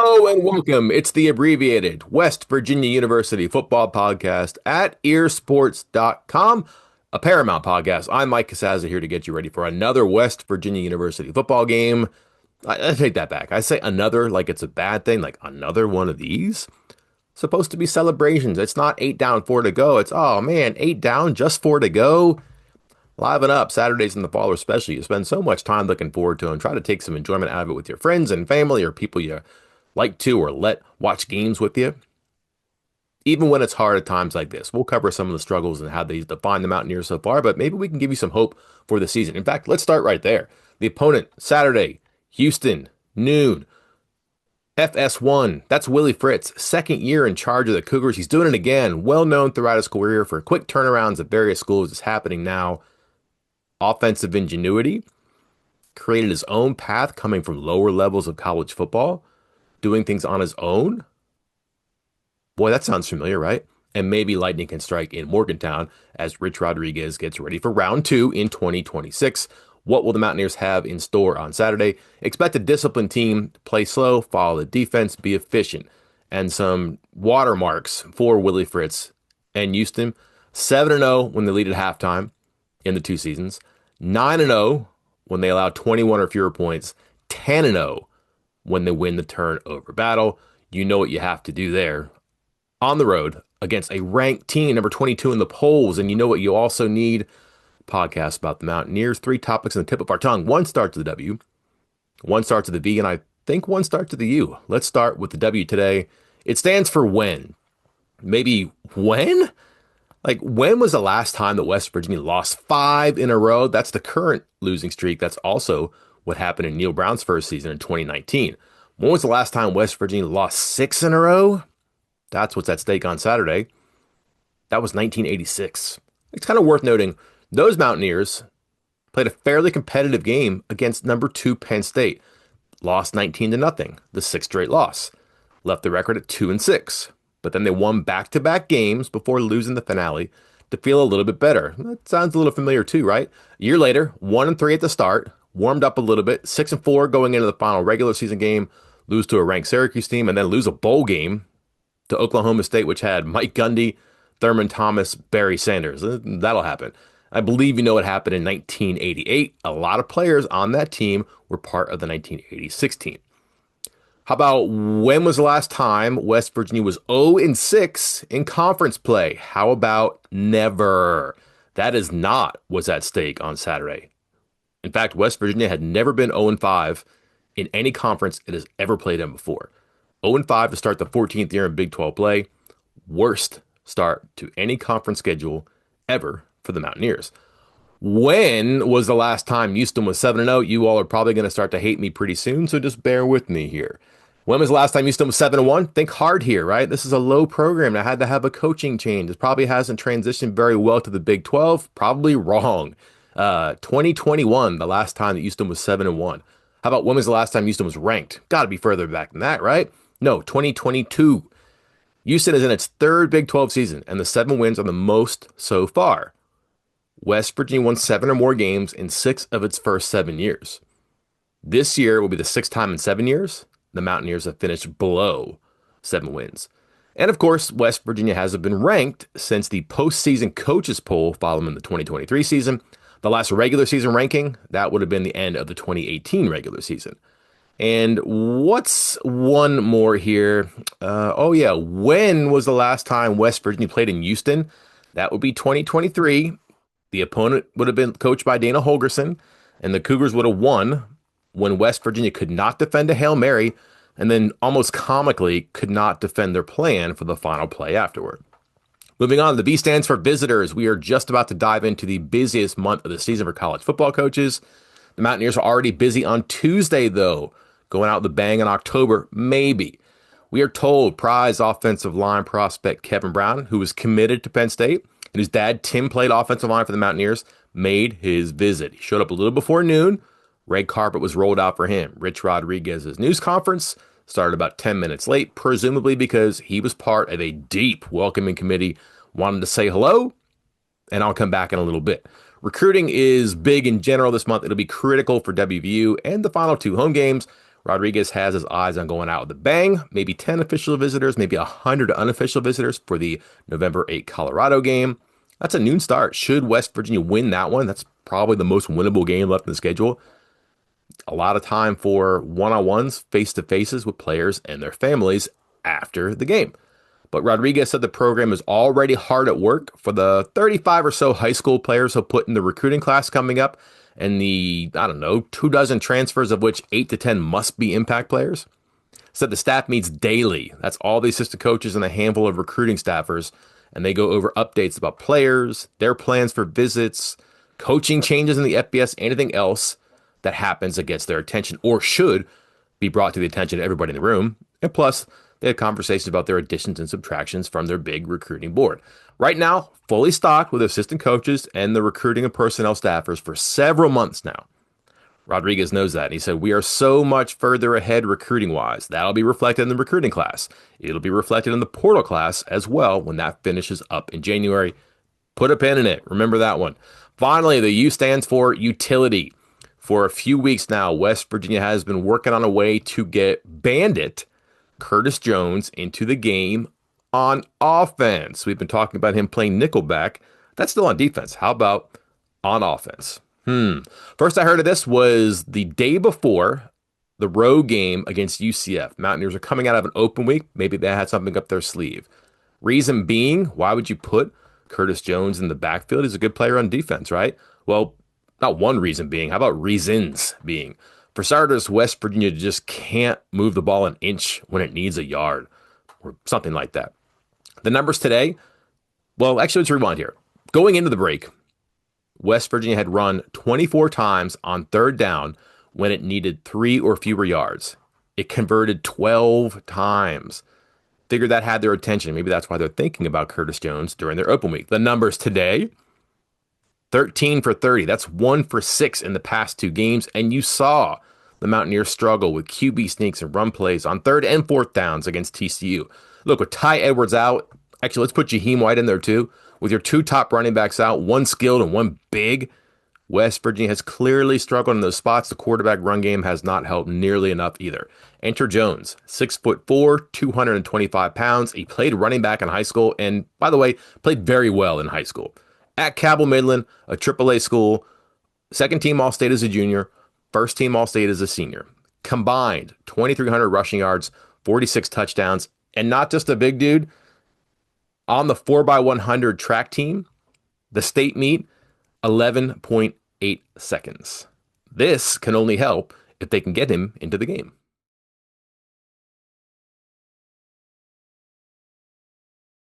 Hello and welcome. It's the Abbreviated West Virginia University football podcast at earsports.com, a Paramount podcast. I'm Mike Casazza here to get you ready for another West Virginia University football game. I take that back. I say another like it's a bad thing, like another one of these. Supposed to be celebrations. It's not 8 down, 4 to go. It's, oh man, 8 down, just 4 to go. Liven up Saturdays in the fall, especially. You spend so much time looking forward to them. Try to take some enjoyment out of it with your friends and family or people you like to or let watch games with you. Even when it's hard at times like this, we'll cover some of the struggles and how they define the Mountaineers so far, but maybe we can give you some hope for the season. In fact, let's start right there. The opponent, Saturday, Houston, noon, FS1. That's Willie Fritz, second year in charge of the Cougars. He's doing it again. Well known throughout his career for quick turnarounds at various schools. It's happening now. Offensive ingenuity, created his own path coming from lower levels of college football, doing things on his own. Boy, that sounds familiar, right? And maybe lightning can strike in Morgantown as Rich Rodriguez gets ready for round 2 in 2026. What will the Mountaineers have in store on Saturday? Expect a disciplined team to play slow, follow the defense, be efficient, and some watermarks for Willie Fritz and Houston. 7-0 when they lead at halftime in the 2 seasons. 9-0 when they allow 21 or fewer points. 10-0 when they win the turnover battle. You know what you have to do there on the road against a ranked team, number 22 in the polls. And you know what you also need? Podcast about the Mountaineers. 3 topics on the tip of our tongue. 1 starts with the W, 1 starts with the V, and I think 1 starts with the U. Let's start with the W today. It stands for when. Maybe when? Like, when was the last time that West Virginia lost 5 in a row? That's the current losing streak. That's also what happened in Neal Brown's first season in 2019. When was the last time West Virginia lost 6 in a row? That's what's at stake on Saturday. That was 1986. It's kind of worth noting, those Mountaineers played a fairly competitive game against number 2 Penn State. Lost 19-0, the 6th straight loss. Left the record at 2-6. But then they won back-to-back games before losing the finale to feel a little bit better. That sounds a little familiar too, right? A year later, 1-3 at the start, warmed up a little bit, 6-4 going into the final regular season game, lose to a ranked Syracuse team, and then lose a bowl game to Oklahoma State, which had Mike Gundy, Thurman Thomas, Barry Sanders. That'll happen. I believe you know what happened in 1988. A lot of players on that team were part of the 1986 team. How about when was the last time West Virginia was 0-6 in conference play? How about never? That is not what's at stake on Saturday. In fact, West Virginia had never been 0-5 in any conference it has ever played in before. 0-5 to start the 14th year in Big 12 play. Worst start to any conference schedule ever for the Mountaineers. When was the last time Houston was 7-0? You all are probably going to start to hate me pretty soon, so just bear with me here. When was the last time Houston was 7-1? Think hard here, right? This is a low program that had to have a coaching change. It probably hasn't transitioned very well to the Big 12. Probably wrong. 2021, the last time that Houston was 7-1. How about when was the last time Houston was ranked? Got to be further back than that, right? No, 2022. Houston is in its 3rd Big 12 season, and the 7 wins are the most so far. West Virginia won 7 or more games in 6 of its first 7 years. This year will be the 6th time in 7 years the Mountaineers have finished below 7 wins. And of course, West Virginia hasn't been ranked since the postseason coaches poll following the 2023 season. The last regular season ranking, that would have been the end of the 2018 regular season. And what's one more here? When was the last time West Virginia played in Houston? That would be 2023. The opponent would have been coached by Dana Holgorsen, and the Cougars would have won when West Virginia could not defend a Hail Mary, and then almost comically could not defend their plan for the final play afterward. Moving on, the B stands for visitors. We are just about to dive into the busiest month of the season for college football coaches. The Mountaineers are already busy on Tuesday, though, going out with a bang in October, maybe. We are told prize offensive line prospect Kevin Brown, who was committed to Penn State, and whose dad, Tim, played offensive line for the Mountaineers, made his visit. He showed up a little before noon. Red carpet was rolled out for him. Rich Rodriguez's news conference started about 10 minutes late, presumably because he was part of a deep welcoming committee, wanted to say hello, and I'll come back in a little bit. Recruiting is big in general this month. It'll be critical for WVU and the final 2 home games. Rodriguez has his eyes on going out with a bang, maybe 10 official visitors, maybe 100 unofficial visitors for the November 8 Colorado game. That's a noon start. Should West Virginia win that one, that's probably the most winnable game left in the schedule. A lot of time for one-on-ones, face-to-faces with players and their families after the game. But Rodriguez said the program is already hard at work for the 35 or so high school players he'll put in the recruiting class coming up, and the, 2 dozen transfers, of which 8 to 10 must be impact players. Said the staff meets daily. That's all the assistant coaches and a handful of recruiting staffers, and they go over updates about players, their plans for visits, coaching changes in the FBS, anything else that happens that gets their attention or should be brought to the attention of everybody in the room. And plus, they had conversations about their additions and subtractions from their big recruiting board. Right now, fully stocked with assistant coaches and the recruiting and personnel staffers for several months now. Rodriguez knows that, and he said, we are so much further ahead recruiting-wise. That'll be reflected in the recruiting class. It'll be reflected in the portal class as well when that finishes up in January. Put a pin in it. Remember that one. Finally, the U stands for utility. For a few weeks now, West Virginia has been working on a way to get Bandit Curtis Jones into the game on offense. We've been talking about him playing nickelback. That's still on defense. How about on offense? First I heard of this was the day before the road game against UCF. Mountaineers are coming out of an open week. Maybe they had something up their sleeve. Reason being, why would you put Curtis Jones in the backfield? He's a good player on defense, right? Well, not one reason being. How about reasons being? For starters, West Virginia just can't move the ball an inch when it needs a yard or something like that. The numbers today, well, actually, let's rewind here. Going into the break, West Virginia had run 24 times on third down when it needed 3 or fewer yards. It converted 12 times. Figured that had their attention. Maybe that's why they're thinking about Curtis Jones during their open week. The numbers today, 13 for 30. That's 1 for 6 in the past 2 games. And you saw the Mountaineers struggle with QB sneaks and run plays on third and fourth downs against TCU. Look, with Ty Edwards out, actually, let's put Jaheim White in there too. With your 2 top running backs out, 1 skilled and 1 big, West Virginia has clearly struggled in those spots. The quarterback run game has not helped nearly enough either. Enter Jones, 6'4", 225 pounds. He played running back in high school and, by the way, played very well in high school. At Cabell Midland, a AAA school, second-team All-State as a junior, first-team All-State as a senior. Combined, 2,300 rushing yards, 46 touchdowns, and not just a big dude. On the 4x100 track team, the state meet, 11.8 seconds. This can only help if they can get him into the game.